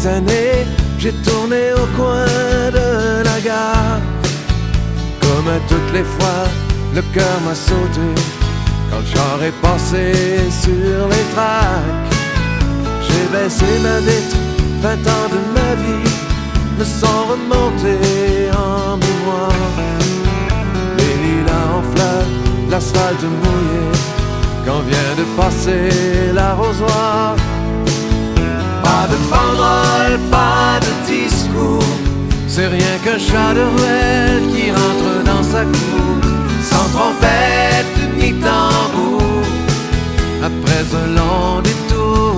des années, j'ai tourné au coin de la gare. Comme à toutes les fois, le cœur m'a sauté quand le char est passé sur les tracks. J'ai baissé ma vitre, 20 ans de ma vie me sont remontés en mémoire. Les lilas en fleurs, l'asphalte mouillé, quand vient de passer l'arrosoir. Pas de banderole, pas de discours, c'est rien qu'un chat de ruelle qui rentre dans sa cour, sans trompette ni tambour, après un long détour.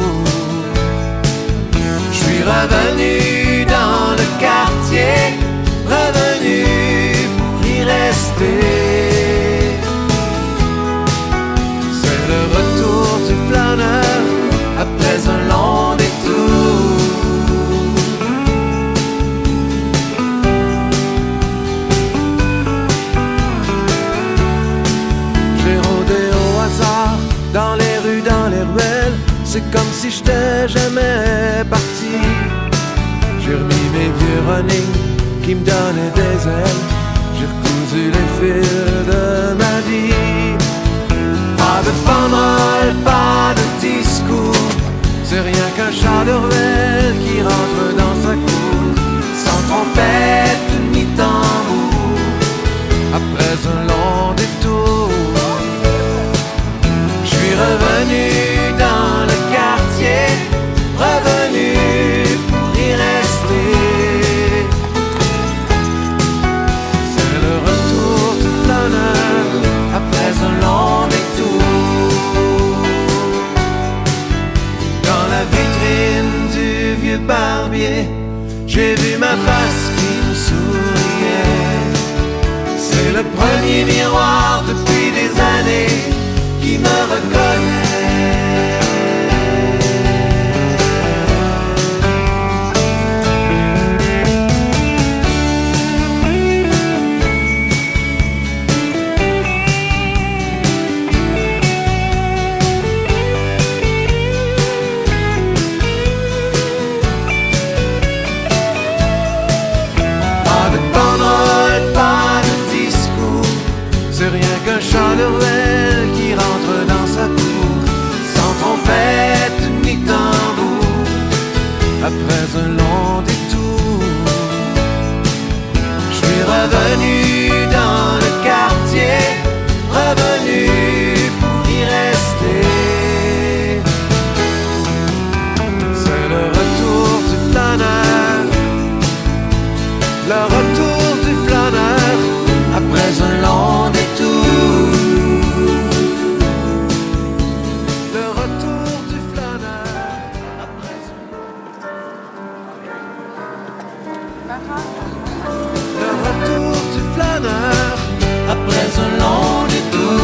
Je suis revenu dans le quartier, revenu pour y rester. C'est le retour du flâneur après un long détour. J'ai rôdé au hasard dans les rues, dans les ruelles, c'est comme si j'étais jamais parti. J'ai remis mes vieux running qui me donnaient des ailes, j'ai recousu les fils de ma vie. Pas de banderole, pas de discours, c'est rien qu'un chat de ruelle qui rentre dans sa cour, sans trompette ni tambour, après un long détour. Je suis revenu dans le quartier, revenu pour y rester. C'est le retour du flâneur après un long détour. Dans la vitrine du vieux barbier, j'ai vu ma face qui me souriait. C'est le premier miroir depuis des années qui me reconnaît. Pas de banderole, pas de discours, c'est rien qu'un chat de ruelle qui rentre dans sa cour, sans trompette ni tambour, après un long détour. Je suis revenu dans le quartier, revenu pour y rester. C'est le retour du flâneur, le retour du flâneur après un long détour. Le retour du flâneur après le retour du flâneur après un long détour.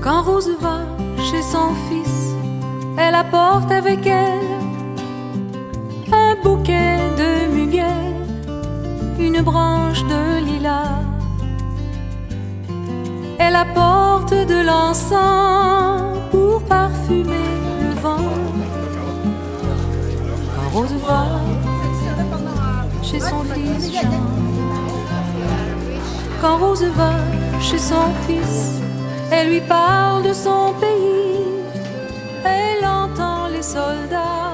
Quand Rose va chez son fils, elle apporte avec elle un bouquet de muguet, une branche de lilas. Elle apporte de l'encens pour parfumer le vent. Quand Rose va chez son fils Jean, quand Rose va chez son fils, elle lui parle de son pays, elle entend les soldats.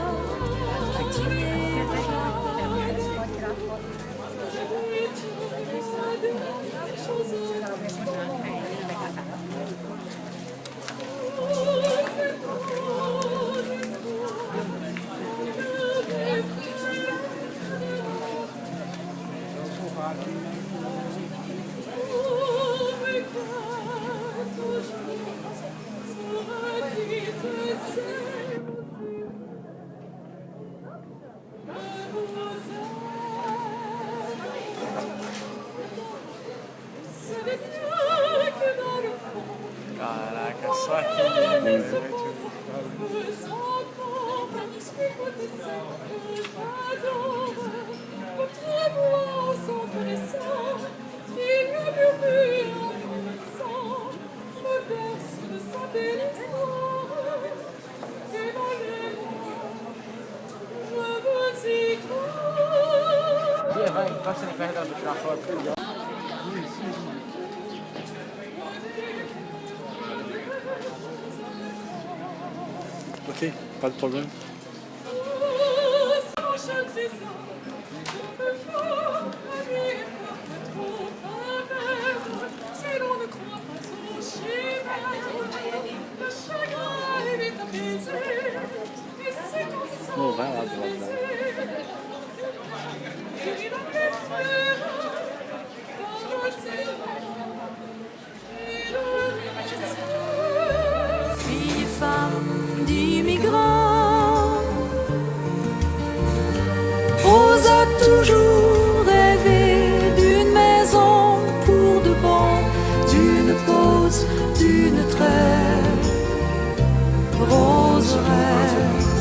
Ok, pas de problème. Oh, vai lá do lado dela. Fille et femme d'immigrants, Rose a toujours rêvé d'une maison pour de bon, d'une pause, d'une trêve. Rose rêve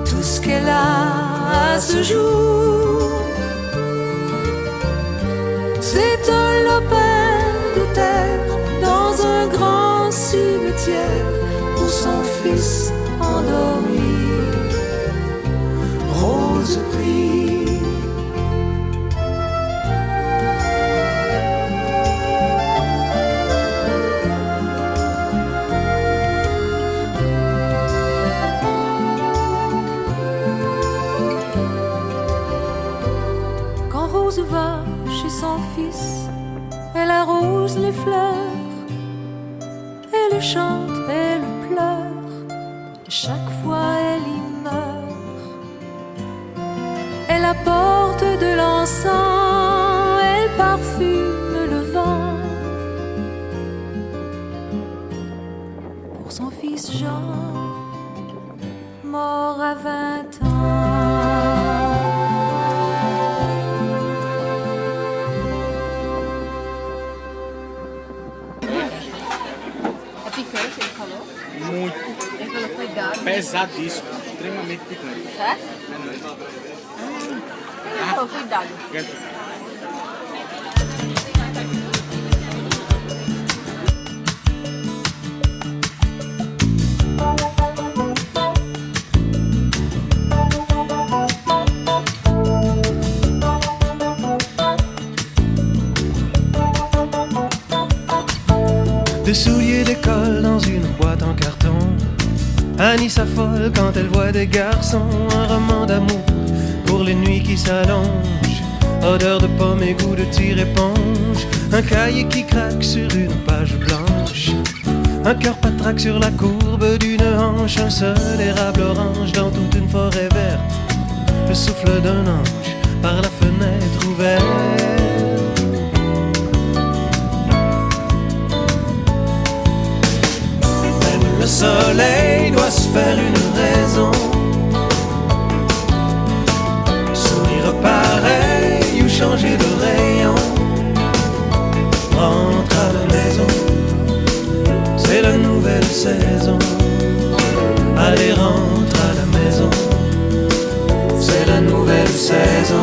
tout ce qu'elle a à ce jour. C'est un lopin de terre dans un grand cimetière pour son fils endormi. Rose prie. Quand Rose va chez son fils, elle arrose les fleurs, elle chante, elle pleure, et chaque fois elle y meurt. Elle apporte de l'encens, elle parfume le vent pour son fils Jean, mort à 20 ans. Picante, ele falou? Muito. Ele falou cuidado. Pesadíssimo. Extremamente picante. Certo? Ele falou cuidado. Des souliers d'école dans une boîte en carton. Annie s'affole quand elle voit des garçons. Un roman d'amour pour les nuits qui s'allongent. Odeur de pomme et goût de tire-éponge. Un cahier qui craque sur une page blanche. Un cœur patraque sur la courbe d'une hanche. Un seul érable orange dans toute une forêt verte. Le souffle d'un ange par la fenêtre ouverte. Le soleil doit se faire une raison. Sourire pareil ou changer de rayon. Rentre à la maison, c'est la nouvelle saison. Allez, rentre à la maison, c'est la nouvelle saison.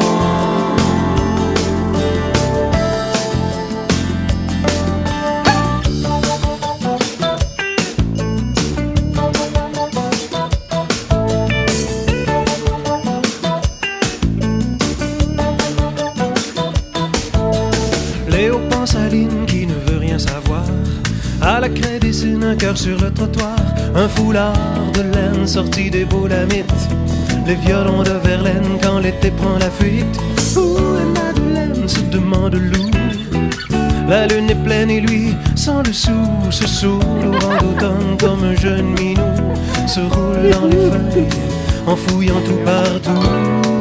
Léo pense à Lynn qui ne veut rien savoir. À la craie dessine un cœur sur le trottoir. Un foulard de laine sorti des boulamites. Les violons de Verlaine quand l'été prend la fuite. Où est Madeleine, se demande Lou. La lune est pleine et lui, sans le sou, se saoule au vent d'automne comme un jeune minou. Se roule dans les feuilles en fouillant tout partout.